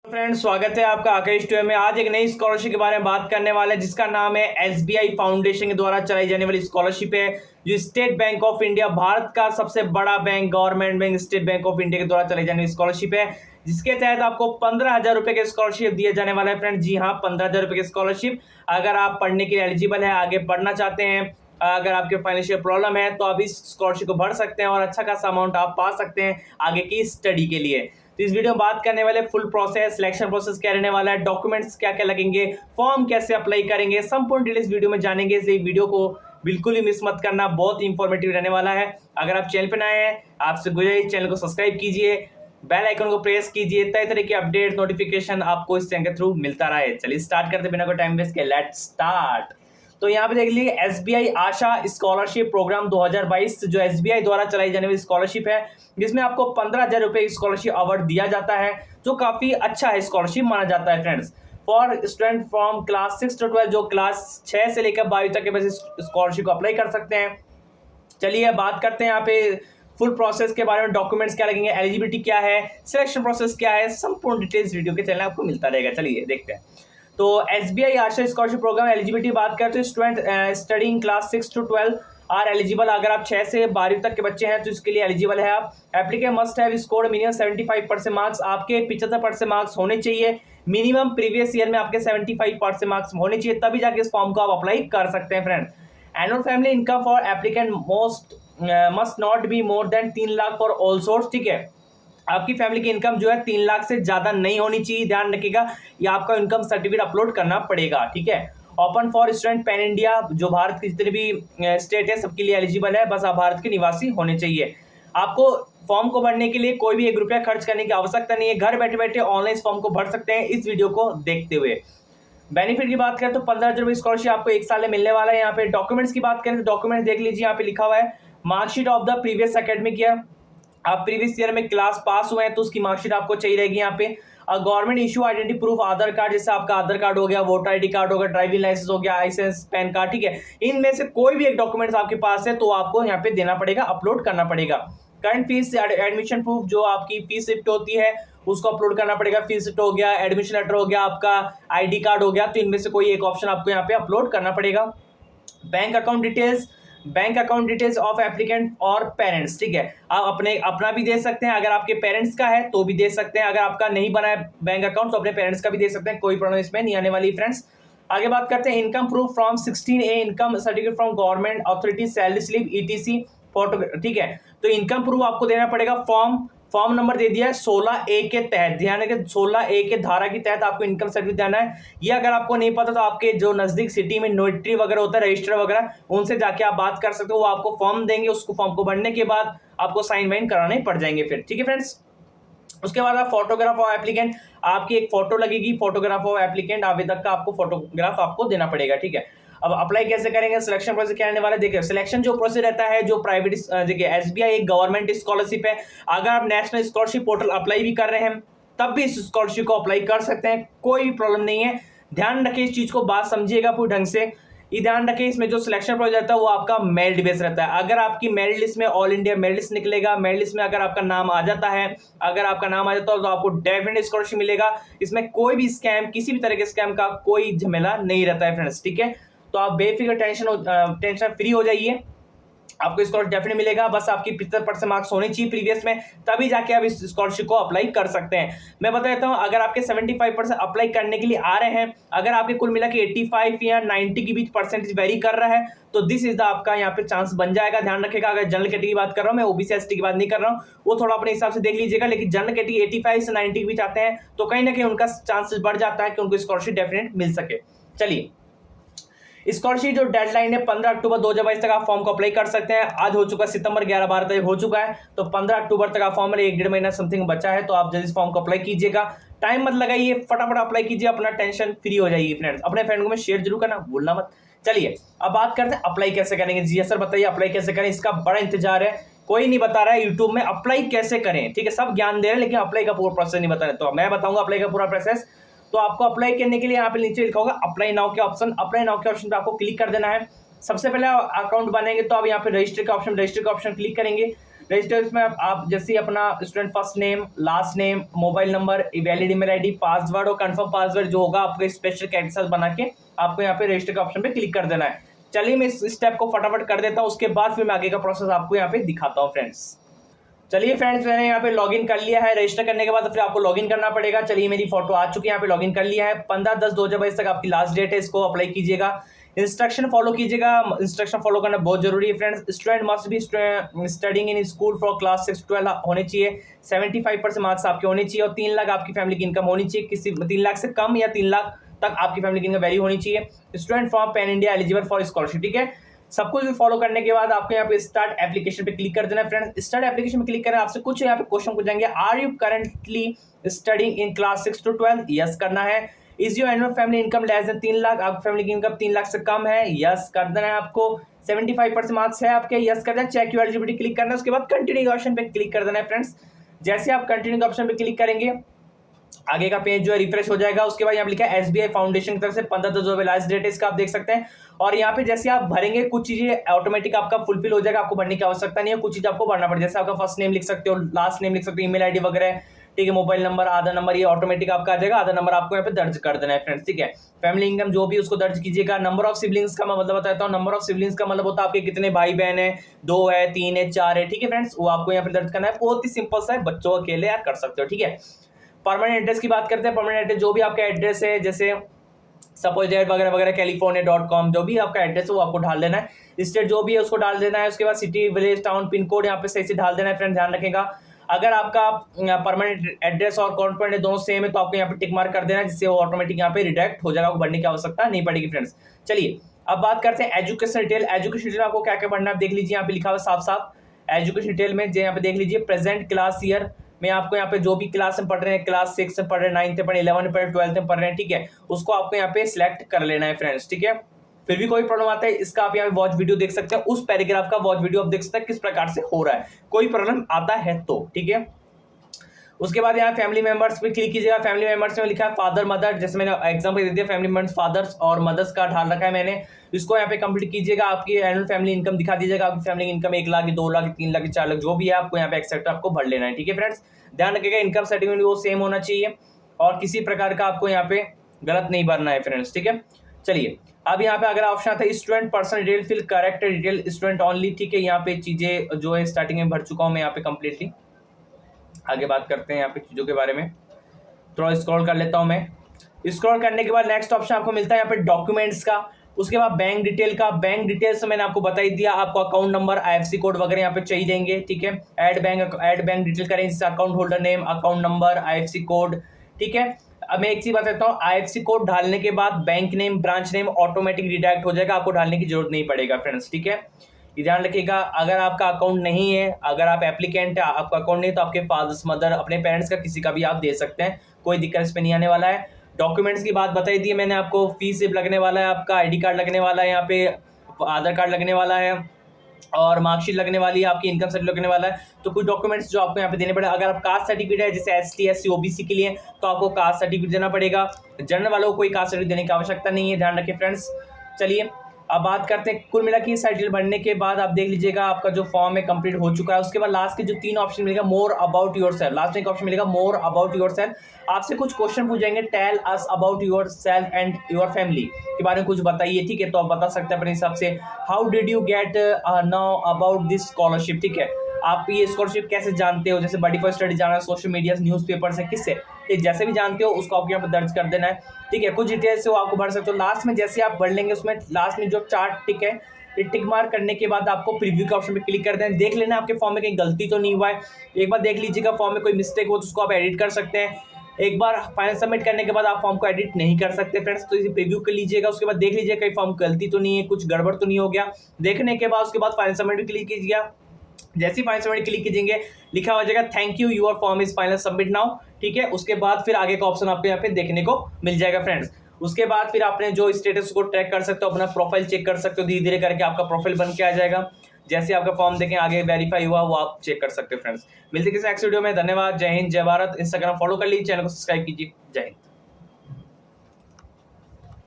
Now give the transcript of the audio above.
Friends, स्वागत है आपका आकाश टू में। आज एक नई स्कॉलरशिप के बारे में बात करने वाले हैं जिसका नाम है एसबीआई फाउंडेशन के द्वारा चलाई जाने वाली स्कॉलरशिप है, जो state bank of India, Bharat का सबसे बड़ा bank, government bank state bank of India के द्वारा चलाई जाने वाली स्कॉलरशिप है, जिसके तहत आपको 15,000 रुपए के स्कॉलरशिप दिए जाने वाला है। फ्रेंड्स, जी हाँ, 15,000 रुपए की स्कॉलरशिप। अगर आप पढ़ने के लिए एलिजिबल है, आगे पढ़ना चाहते हैं, अगर आपके फाइनेंशियल प्रॉब्लम है, तो आप इस स्कॉलरशिप को भर सकते हैं और अच्छा खासा अमाउंट आप पा सकते हैं आगे की स्टडी के लिए। तो इस वीडियो में बात करने वाले फुल प्रोसेस, सिलेक्शन प्रोसेस क्या रहने वाला है, डॉक्यूमेंट्स क्या क्या लगेंगे, फॉर्म कैसे अप्लाई करेंगे, संपूर्ण डिटेल्स वीडियो में जानेंगे, इसलिए वीडियो को बिल्कुल ही मिस मत करना, बहुत इंफॉर्मेटिव रहने वाला है। अगर आप चैनल पर नए हैं, आपसे गुजारिश चैनल को सब्सक्राइब कीजिए, बेल आइकन को प्रेस कीजिए, तरह तरह के अपडेट नोटिफिकेशन आपको इस चैनल के थ्रू मिलता रहे। चलिए स्टार्ट करते बिना कोई टाइम वेस्ट के, लेट्स स्टार्ट। तो यहाँ पे देख लीजिए, एसबीआई आशा स्कॉलरशिप प्रोग्राम 2022 जो एसबीआई द्वारा चलाई जाने वाली स्कॉलरशिप है, जिसमें आपको 15,000 रुपए की स्कॉलरशिप अवार्ड दिया जाता है, जो काफी अच्छा है स्कॉलरशिप माना जाता है। Friends, for student from class 6 to 12, जो क्लास 6 से लेकर 12 तक के बच्चे स्कॉलरशिप को अप्लाई कर सकते हैं। चलिए बात करते हैं यहाँ पे फुल प्रोसेस के बारे में, डॉक्यूमेंट्स क्या लगेंगे, एलिजिबिलिटी क्या है, सिलेक्शन प्रोसेस क्या है, संपूर्ण डिटेल्स वीडियो के चैनल आपको मिलता रहेगा। चलिए देखते हैं। तो SBI Asha scholarship program eligibility बात करते हैं, student studying class 6 to 12 are eligible. अगर आप 6 से 12 तक के बच्चे हैं तो इसके लिए एलिजिबल है आप। Applicant must have scored minimum 75% marks, आपके 75% मार्क्स होने चाहिए मिनिमम। प्रीवियस ईयर में आपके 75% मार्क्स होने चाहिए, तभी जाके इस फॉर्म को आप अप्लाई कर सकते हैं। Friends, annual family income for applicant must not be more than 3 lakh for all source. ठीक है, आपकी फैमिली की इनकम जो है 3 लाख से ज्यादा नहीं होनी चाहिए, ध्यान रखिएगा। या आपका इनकम सर्टिफिकेट अपलोड करना पड़ेगा। ठीक है, open for student pan India, जो भारत की जितने भी स्टेट है सबके लिए एलिजिबल है, बस आप भारत के निवासी होने चाहिए। आपको फॉर्म को भरने के लिए कोई भी 1 रुपया खर्च करने की आवश्यकता नहीं है, घर बैठे बैठे ऑनलाइन फॉर्म को भर सकते हैं इस वीडियो को देखते हुए। बेनिफिट की बात करें तो 15,000 रुपये स्कॉलरशिप आपको 1 साल में मिलने वाला है। यहाँ पे डॉक्यूमेंट्स की बात करें तो डॉक्यूमेंट्स देख लीजिए, यहाँ पे लिखा हुआ है marksheet of the previous academic year. आप प्रीवियस ईयर में क्लास पास हुए हैं तो उसकी मार्कशीट आपको चाहिए रहेगी। यहाँ पे गवर्नमेंट इशू आइडेंटिटी प्रूफ, आधार कार्ड, जैसे आपका आधार कार्ड हो गया, वोटर आईडी कार्ड हो गया, ड्राइविंग लाइसेंस हो गया, लाइसेंस, पैन कार्ड। ठीक है, इनमें से कोई भी एक डॉक्यूमेंट्स आपके पास है तो आपको यहाँ पे देना पड़ेगा, अपलोड करना पड़ेगा। करंट फीस, एडमिशन प्रूफ, जो आपकी फीस शिफ्ट होती है उसको अपलोड करना पड़ेगा। फीस शिफ्ट हो गया, एडमिशन लेटर हो गया, आपका आईडी कार्ड हो गया, तो इनमें से कोई एक ऑप्शन आपको यहाँ पे अपलोड करना पड़ेगा। Bank account details of applicant और पेरेंट्स। ठीक है, आप अपना भी दे सकते हैं, अगर आपके पेरेंट्स का है तो भी दे सकते हैं, अगर आपका नहीं बना है बैंक अकाउंट तो अपने पेरेंट्स का भी दे सकते हैं, कोई प्रॉब्लम इसमें नहीं आने वाली। फ्रेंड्स, आगे बात करते हैं income proof from 16A, income certificate from government authority, salary slip, etc, photo. ठीक है, तो इनकम प्रूफ आपको देना पड़ेगा। फॉर्म नंबर दे दिया है 16A के तहत, ध्यान रखें 16A के धारा के तहत आपको इनकम सर्टिफिकेट देना है। ये अगर आपको नहीं पता तो आपके जो नजदीक सिटी में नोटरी वगैरह होता है, रजिस्टर वगैरह, उनसे जाके आप बात कर सकते हो, वो आपको फॉर्म देंगे। उसको फॉर्म को भरने के बाद आपको साइन वाइन कराने पड़ जाएंगे फिर। ठीक है फ्रेंड्स, उसके बाद आप फोटोग्राफ ऑफ एप्लीकेंट, आपकी एक फोटो लगेगी, फोटोग्राफ ऑफ एप्लीकेंट, आवेदक का आपको फोटोग्राफ आपको देना पड़ेगा। ठीक है, अब अप्लाई कैसे करेंगे, सिलेक्शन प्रोसेस क्या रहने वाला है, देखिए सिलेक्शन जो प्रोसेस रहता है, जो प्राइवेट, देखिए एसबीआई एक गवर्नमेंट स्कॉलरशिप है, अगर आप नेशनल स्कॉलरशिप पोर्टल अप्लाई भी कर रहे हैं तब भी इस स्कॉलरशिप को अप्लाई कर सकते हैं, कोई भी प्रॉब्लम नहीं है। ध्यान रखिए इस चीज को, बात समझिएगा पूरी ढंग से। ये ध्यान रखिए, इसमें जो सिलेक्शन प्रोसेस रहता है वो आपका मेरिट बेस रहता है। अगर आपकी मेरिट लिस्ट में ऑल इंडिया मेरिट लिस्ट निकलेगा, मेरिट लिस्ट में अगर आपका नाम आ जाता है, अगर आपका नाम आ जाता है तो आपको डेफिनेट स्कॉलरशिप मिलेगा। इसमें कोई भी स्कैम, किसी भी तरह के स्कैम का कोई झमेला नहीं रहता है। फ्रेंड्स, ठीक है, तो आप बेफिक्र टेंशन फ्री हो जाइए, आपको स्कॉलरशिप डेफिनेट मिलेगा। बस आपकी 75% मार्क्स होने चाहिए प्रीवियस में, तभी जाके आप इस स्कॉलरशिप को अप्लाई कर सकते हैं। मैं बता देता हूं, अगर आपके 75% अप्लाई करने के लिए आ रहे हैं, अगर आपके कुल मिला के 85 या 90 के बीच परसेंटेज वेरी कर रहा है तो दिस इज द आपका यहाँ पे चांस बन जाएगा। ध्यान रखिएगा, अगर जनरल कैटेगरी की बात कर रहा हूँ, मैं ओबीसी एसटी की बात नहीं कर रहा हूँ, वो थोड़ा अपने हिसाब से देख लीजिएगा, लेकिन जनरल कैटेगरी 85 से 90 के बीच आते हैं तो कहीं ना कहीं उनका चांसेस बढ़ जाता है कि उनको स्कॉलरशिप डेफिनेट मिल सके। चलिए, स्कॉलरशिप जो डेडलाइन है 15 अक्टूबर 2022 तक आप फॉर्म को अप्लाई कर सकते हैं। आज हो चुका है सितंबर, 11-12 तक हो चुका है, तो 15 अक्टूबर तक आप फॉर्म में 1-1.5 महीना समथिंग बचा है, तो आप जल्दी फॉर्म को अप्लाई कीजिएगा, टाइम मत लगाइए, फटाफट अप्लाई कीजिए, अपना टेंशन फ्री हो जाइए। फ्रेंड्स, अपने फ्रेंड को में शेयर जरूर करना भूलना मत। चलिए अब बात करते हैं अप्लाई कैसे करेंगे। जी सर बताइए अप्लाई कैसे करें, इसका बड़ा इंतजार है, कोई नहीं बता रहा है यूट्यूब में अप्लाई कैसे करें। ठीक है, सब ज्ञान दे रहे हैं लेकिन अप्लाई का पूरा प्रोसेस नहीं बता रहे, तो मैं बताऊंगा अप्लाई का पूरा प्रोसेस। तो आपको अप्लाई करने के लिए यहाँ पे नीचे लिखा होगा अप्लाई नाउ के ऑप्शन, अप्लाई नाउ के ऑप्शन पे आपको क्लिक कर देना है। सबसे पहले अकाउंट बनेंगे तो आप यहाँ पे रजिस्टर का ऑप्शन क्लिक करेंगे। रजिस्टर में आप जैसे अपना student first name, last name, mobile number, valid email ID, password और कंफर्म पासवर्ड जो होगा आपको स्पेशल कैरेक्टर बना के आपको यहाँ पे रजिस्टर के ऑप्शन पे क्लिक कर देना है। चलिए मैं इस स्टेप को फटाफट कर देता हूँ, उसके बाद फिर मैं आगे का प्रोसेस आपको यहाँ पे दिखाता हूँ फ्रेंड्स। चलिए फ्रेंड्स, मैंने यहाँ पे लॉगिन कर लिया है। रजिस्टर करने के बाद फिर आपको लॉगिन करना पड़ेगा। चलिए मेरी फोटो आ चुकी है, यहाँ पे लॉगिन कर लिया है। 15/10/2022 तक आपकी लास्ट डेट है, इसको अप्लाई कीजिएगा। इंस्ट्रक्शन फॉलो कीजिएगा, इंस्ट्रक्शन फॉलो करना बहुत जरूरी है friends. Student must be studying in school for class 6 to 12 होने चाहिए। 75% मार्क्स आपके होने चाहिए और 3 लाख आपकी फैमिली की इनकम होनी चाहिए। किसी 3 लाख से कम या 3 लाख तक आपकी फैमिली की इनकम वैल्यू होनी चाहिए। Student from pan India eligible for scholarship, ठीक है। सब कुछ फॉलो करने के बाद आपको यहाँ पे स्टार्ट एप्लीकेशन पे क्लिक कर देना है फ्रेंड्स। स्टार्ट एप्लीकेशन पे क्लिक करें, आपसे कुछ यहाँ पे क्वेश्चन पूछेंगे। Are you currently studying in class 6 to 12? Yes करना है। Is your annual family income less than 3 lakh? आपकी फैमिली की इनकम 3 लाख से कम है? यस कर देना है आपको। 75% मार्क्स है आपके? यस कर देना है। चेक योर एलिजिबिलिटी क्लिक करना है, उसके बाद कंटिन्यू ऑप्शन पे क्लिक कर देना है फ्रेंड्स। जैसे आप कंटिन्यू ऑप्शन पे क्लिक करेंगे आगे का पेज जो है रिफ्रेश हो जाएगा। उसके बाद यहाँ पे लिखा है एसबीआई फाउंडेशन की तरफ से 15/10 लास्ट डेट है इसका, आप देख सकते हैं। और यहाँ पे जैसे आप भरेंगे कुछ चीजें ऑटोमेटिक आपका फुलफिल हो जाएगा, आपको भरने की आवश्यकता नहीं है। कुछ चीज आपको भरना पड़ेगा, जैसे आपका फर्स्ट नेम लिख सकते हो, लास्ट नेम लिख सकते हो, ईमेल आईडी वगैरह, ठीक है। मोबाइल नंबर, आधार नंबर, ये ऑटोमेटिक आपका आ जाएगा। आधार नंबर आपको यहाँ पे दर्ज कर देना है फ्रेंड्स, ठीक है। फैमिली इनकम जो भी उसको दर्ज कीजिएगा। नंबर ऑफ सिबलिंग्स का मैं मतलब बताता हूँ। नंबर ऑफ सिबलिंग्स का मतलब होता है आपके कितने भाई बहन है, 2 है, 3 है, 4 है, ठीक है फ्रेंड्स। वो आपको यहाँ पे दर्ज करना है। बहुत ही सिंपल सा है, बच्चों अकेले यार कर सकते हो, ठीक है। परमानेंट एड्रेस की बात करते हैं। परमानेंट एड्रेस जो भी आपका एड्रेस है, जैसे सपोज दैट वगैरह वगैरह, california.com, जो भी आपका एड्रेस है वो आपको डाल देना है। स्टेट जो भी है उसको डाल देना है। उसके बाद city, village, town, pin code यहाँ पे सही से डाल देना है फ्रेंड, ध्यान रखेगा। अगर आपका परमानेंट एड्रेस और कॉन्स्टेंट दोनों सेम है तो आपको यहाँ पे टिक मार्क कर देना है, जिससे वो ऑटोमेटिक यहाँ पे रिडायरेक्ट हो जाएगा, आपको भरने की आवश्यकता नहीं पड़ेगी फ्रेंड्स। चलिए अब बात करते हैं एजुकेशन डिटेल। एजुकेशन डिटेल आपको क्या क्या पढ़ना है देख लीजिए, यहाँ पे लिखा हुआ साफ साफ एजुकेशन डिटेल में। यहाँ पे देख लीजिए प्रेजेंट क्लास ईयर में आपको यहाँ पे जो भी क्लास में पढ़ रहे हैं, क्लास 6 में पढ़ रहे हैं, 9th में पढ़ रहे हैं, 11 में पढ़ रहे हैं, 12th में पढ़ रहे हैं, ठीक है, उसको आपको यहाँ पे सिलेक्ट कर लेना है फ्रेंड्स, ठीक है। फिर भी कोई प्रॉब्लम आता है इसका आप यहाँ पे वॉच वीडियो देख सकते हैं। उस पैराग्राफ का वॉच वीडियो आप देख सकते हैं किस प्रकार से हो रहा है, कोई प्रॉब्लम आता है तो, ठीक है। उसके बाद यहाँ फैमिली मेंबर्स पे क्लिक कीजिएगा। फैमिली मेंबर्स में लिखा है फादर मदर, जैसे मैंने एग्जांपल दे दिया, फैमिली मेंबर्स फादर्स और मदर्स का ढाल रखा है मैंने। इसको यहाँ पे कंप्लीट कीजिएगा। आपकी एनुअल फैमिली इनकम दिखा दीजिएगा, आपकी फैमिली इनकम 1 लाख, 2 लाख, 3 लाख, 4 लाख जो भी है आपको यहाँ पे एक्सेप्ट आपको भर लेना है, ठीक है फ्रेंड्स। ध्यान रखिएगा इनकम सर्टिफिकेट वो सेम होना चाहिए और किसी प्रकार का आपको यहाँ पे गलत नहीं भरना है फ्रेंड्स, ठीक है। चलिए अब यहाँ पे अगर ऑप्शन आता है student personal detail fill correct detail student only, ठीक है। यहाँ पे चीजें जो है स्टार्टिंग में भर चुका हूँ मैं यहाँ पे कंप्लीटली। आगे बात करते हैं यहाँ पे चीजों के बारे में, थोड़ा स्क्रॉल कर लेता हूँ मैं। स्क्रॉल करने के बाद नेक्स्ट ऑप्शन आपको मिलता है यहाँ पे डॉक्यूमेंट्स का। उसके बाद बैंक डिटेल का। बैंक डिटेल्स मैंने आपको बता ही दिया, आपको अकाउंट नंबर, आईएफएससी कोड वगैरह यहाँ पे चाहिए देंगे, ठीक है। ऐड बैंक डिटेल करेंगे, जैसे account holder name, account number, IFSC code, ठीक है। अब मैं एक चीज बताता हूँ, आईएफएससी कोड डालने के बाद bank name, branch name automatic redirect हो जाएगा, आपको डालने की जरूरत नहीं पड़ेगा फ्रेंड्स, ठीक है। ध्यान रखिएगा अगर आपका अकाउंट नहीं है, अगर आप एप्लीकेंट है, आपका अकाउंट नहीं तो आपके फादर्स मदर, अपने पेरेंट्स का किसी का भी आप दे सकते हैं, कोई दिक्कत इस पे नहीं आने वाला है। डॉक्यूमेंट्स की बात बताई दी मैंने आपको, फीस स्लिप लगने वाला है, आपका आईडी कार्ड लगने वाला है, यहाँ पे आधार कार्ड लगने वाला है और मार्कशीट लगने वाली है, आपकी इनकम सर्टिफिकेट लगने वाला है। तो कुछ डॉक्यूमेंट्स जो आपको यहाँ पे देने पड़ेगा। अगर आप कास्ट सर्टिफिकेट है जैसे एसटी, एससी, ओबीसी के लिए तो आपको कास्ट सर्टिफिकेट देना पड़ेगा। जनरल वालों को कोई कास्ट सर्टिफिकेट देने की आवश्यकता नहीं है, ध्यान रखें फ्रेंड्स। चलिए अब बात करते हैं कुल मिला के डिटेल भरने के बाद आप देख लीजिएगा आपका जो फॉर्म है कंप्लीट हो चुका है। उसके बाद लास्ट के जो 3 ऑप्शन मिलेगा, मोर अबाउट योरसेल्फ, लास्ट में एक ऑप्शन मिलेगा मोर अबाउट योरसेल्फ। आपसे कुछ क्वेश्चन पूछेंगे, tell us about yourself and your family के बारे में कुछ बताइए, ठीक है। तो आप बता सकते हैं अपने हिसाब से। How did you get now about this scholarship, ठीक है, आप ये स्कॉलरशिप कैसे जानते हो, जैसे बडी फॉर स्टडी जाना, सोशल मीडिया, न्यूज़पेपर से, किससे, जैसे भी जानते हो उसको आपको यहाँ पर दर्ज कर देना है, ठीक है। कुछ डिटेल्स से वो आपको भर सकते हो। लास्ट में जैसे आप भर लेंगे उसमें लास्ट में जो 4 टिक है, ये टिक मार्क करने के बाद आपको प्रीव्यू के ऑप्शन पे क्लिक कर देना, देख लेना आपके फॉर्म में कहीं गलती तो नहीं हुआ है। एक बार देख लीजिएगा फॉर्म में कोई मिस्टेक हो तो उसको आप एडिट कर सकते हैं। एक बार फाइनल सबमिट करने के बाद आप फॉर्म को एडिट नहीं कर सकते फ्रेंड्स, तो इसे प्रीव्यू कर लीजिएगा। उसके बाद देख लीजिएगा कहीं फॉर्म गलती तो नहीं है, कुछ गड़बड़ तो नहीं हो गया। देखने के बाद उसके बाद फाइनल सबमिट क्लिक कीजिएगा। जैसे ही फाइनल सबमिट क्लिक कीजिएंगे लिखा हो जाएगा thank you, your form is final submit now, ठीक है। उसके बाद फिर आगे का ऑप्शन आपको यहाँ पे देखने को मिल जाएगा फ्रेंड्स। उसके बाद फिर आपने जो स्टेटस को ट्रैक कर सकते हो, अपना प्रोफाइल चेक कर सकते हो, धीरे धीरे करके आपका प्रोफाइल बन के आ जाएगा। जैसे आपका फॉर्म देखें आगे वेरीफाई हुआ वो आप चेक कर सकते हो फ्रेंड्स। मिलते किसी नेक्स्ट वीडियो में, धन्यवाद, जय हिंद, जय भारत। इंस्टाग्राम फॉलो कर लीजिए, चैनल को सब्सक्राइब कीजिए, जय हिंद।